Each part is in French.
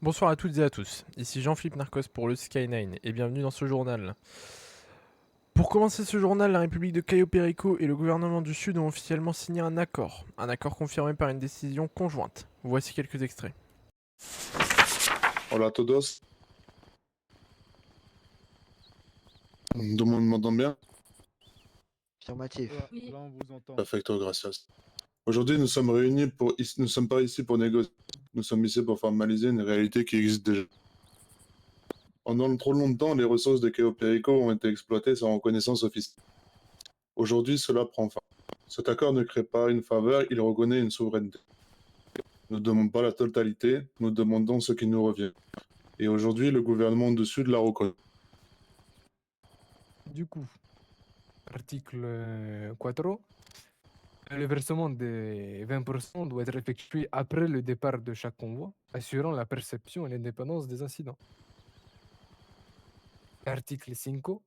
Bonsoir à toutes et à tous, ici Jean-Philippe Narcos pour le Sky9 et bienvenue dans ce journal. Pour commencer ce journal, la République de Cayo Perico et le gouvernement du Sud ont officiellement signé un accord confirmé par une décision conjointe. Voici quelques extraits. Hola a todos. Tout le monde m'entend bien? Affirmatif. Oui. Là, on vous entend. Perfecto, gracias. Aujourd'hui, nous sommes réunis nous sommes pas ici pour négocier. Nous sommes ici pour formaliser une réalité qui existe déjà. Pendant trop longtemps, les ressources de Cayo Perico ont été exploitées sans reconnaissance officielle. Aujourd'hui, cela prend fin. Cet accord ne crée pas une faveur, il reconnaît une souveraineté. Nous ne demandons pas la totalité, nous demandons ce qui nous revient. Et aujourd'hui, le gouvernement du Sud la reconnaît. Du coup, article 4, le versement des 20% doit être effectué après le départ de chaque convoi, assurant la perception et l'indépendance des incidents. Article 5, donc,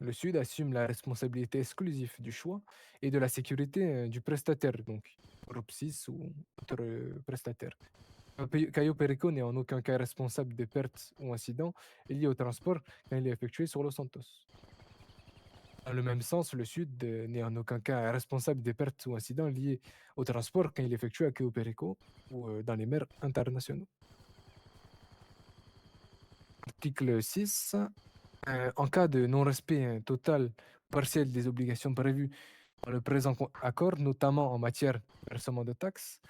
le Sud assume la responsabilité exclusive du choix et de la sécurité du prestataire, donc groupe 6 ou autre prestataire. Cayo Perico n'est en aucun cas responsable des pertes ou incidents liés au transport quand il est effectué sur Los Santos. Dans le même sens, le Sud n'est en aucun cas responsable des pertes ou incidents liés au transport quand il est effectué à Cayo Perico ou dans les mers internationaux. Article 6. En cas de non-respect total ou partiel des obligations prévues dans le présent accord, notamment en matière de versement de taxes,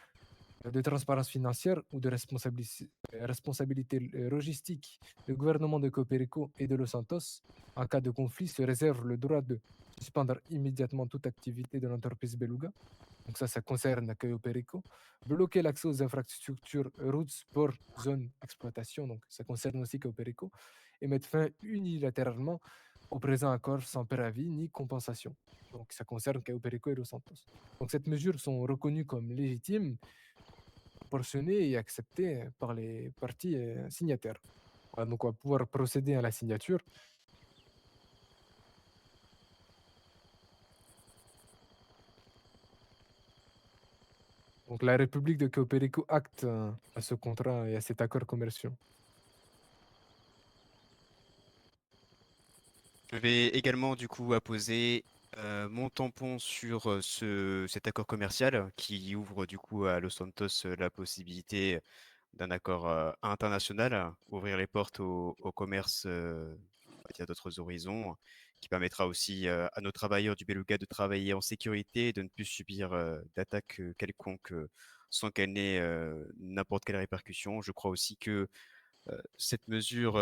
de transparence financière ou de responsabilité logistique, le gouvernement de Coperico et de Los Santos, en cas de conflit, se réserve le droit de suspendre immédiatement toute activité de l'entreprise Beluga. Donc ça concerne Cayo Perico. Bloquer l'accès aux infrastructures, routes, ports, zones d'exploitation, donc ça concerne aussi Cayo Perico. Et mettre fin unilatéralement au présent accord sans préavis ni compensation. Donc ça concerne Cayo Perico et Los Santos. Donc ces mesures sont reconnues comme légitimes, proportionnées et acceptées par les parties signataires. Voilà, donc on va pouvoir procéder à la signature. Donc la République de Cayo Perico acte à ce contrat et à cet accord commercial. Je vais également du coup apposer mon tampon sur cet accord commercial qui ouvre du coup à Los Santos la possibilité d'un accord international, ouvrir les portes au commerce on va dire d'autres horizons, qui permettra aussi à nos travailleurs du Beluga de travailler en sécurité et de ne plus subir d'attaques quelconques sans qu'elle n'ait n'importe quelle répercussion. Je crois aussi que cette mesure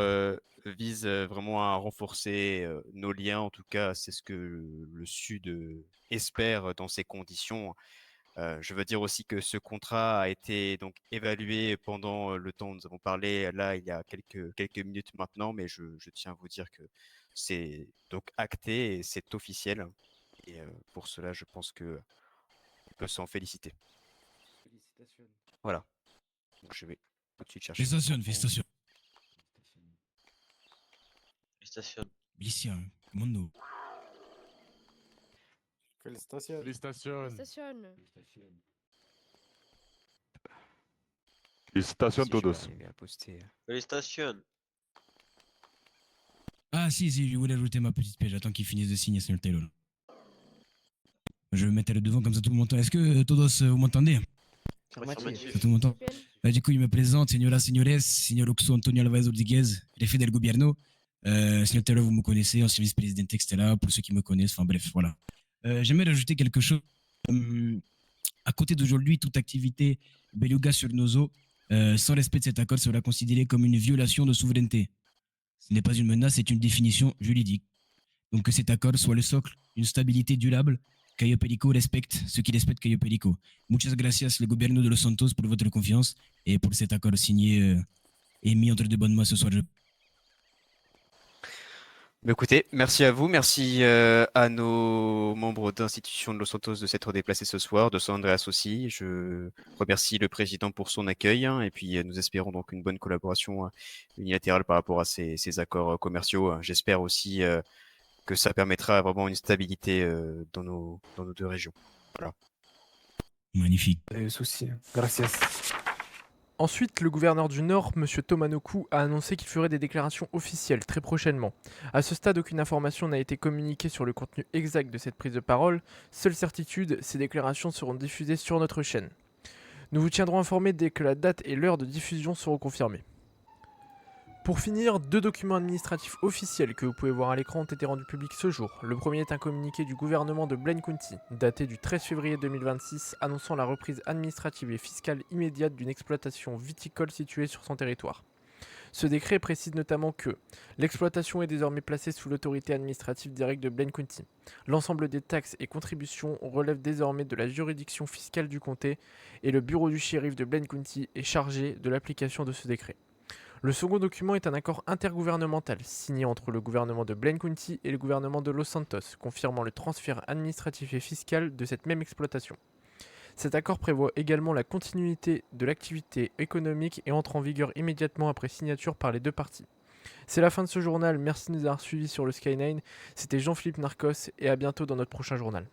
vise vraiment à renforcer nos liens. En tout cas, c'est ce que le Sud espère dans ces conditions. Je veux dire aussi que ce contrat a été donc évalué pendant le temps. Nous avons parlé là il y a quelques minutes maintenant, mais je tiens à vous dire que c'est donc acté et c'est officiel. Et pour cela, je pense que on peut s'en féliciter. Félicitations. Voilà. Donc je vais tout de suite chercher. Félicitations, félicitations. Félicitations. Félicitations. Mundo. Félicitations. Félicitations. Félicitations Si je vais todos. arriver à poster. Félicitations. Ah si, je voulais ajouter ma petite pièce. J'attends qu'il finisse de signer, Seigneur Taylor. Je vais mettre le devant comme ça tout le monde m'entend. Est-ce que Todos, vous m'entendez? Affirmatif. Tout le monde m'entend. Du coup, il me présente, señora, señores, señor Oxo Antonio Alvarez Rodriguez, jefe del gobierno. Seigneur Taylor, vous me connaissez, ancien vice-président etc. Pour ceux qui me connaissent, enfin bref, voilà. J'aimerais rajouter quelque chose. À côté d'aujourd'hui, toute activité beluga sur nos eaux, sans respect de cet accord, sera considérée comme une violation de souveraineté. Ce n'est pas une menace, c'est une définition juridique. Donc que cet accord soit le socle d'une stabilité durable. Cayo Perico respecte ce qui respecte Cayo Perico. Muchas gracias, le gobierno de Los Santos, pour votre confiance et pour cet accord signé et mis entre de bonnes mains ce soir. Écoutez, merci à vous, merci à nos membres d'institutions de Los Santos de s'être déplacés ce soir, de San Andreas aussi. Je remercie le président pour son accueil et puis nous espérons donc une bonne collaboration unilatérale par rapport à ces accords commerciaux. J'espère aussi que ça permettra vraiment une stabilité dans nos deux régions. Voilà. Magnifique. Souci. Gracias. Ensuite, le gouverneur du Nord, M. Tomanoku, a annoncé qu'il ferait des déclarations officielles très prochainement. À ce stade, aucune information n'a été communiquée sur le contenu exact de cette prise de parole. Seule certitude, ces déclarations seront diffusées sur notre chaîne. Nous vous tiendrons informés dès que la date et l'heure de diffusion seront confirmées. Pour finir, 2 documents administratifs officiels que vous pouvez voir à l'écran ont été rendus publics ce jour. Le premier est un communiqué du gouvernement de Blaine County, daté du 13 février 2026, annonçant la reprise administrative et fiscale immédiate d'une exploitation viticole située sur son territoire. Ce décret précise notamment que l'exploitation est désormais placée sous l'autorité administrative directe de Blaine County. L'ensemble des taxes et contributions relèvent désormais de la juridiction fiscale du comté et le bureau du shérif de Blaine County est chargé de l'application de ce décret. Le second document est un accord intergouvernemental signé entre le gouvernement de Blaine County et le gouvernement de Los Santos, confirmant le transfert administratif et fiscal de cette même exploitation. Cet accord prévoit également la continuité de l'activité économique et entre en vigueur immédiatement après signature par les 2 parties. C'est la fin de ce journal, merci de nous avoir suivis sur le Sky9, c'était Jean-Philippe Narcos et à bientôt dans notre prochain journal.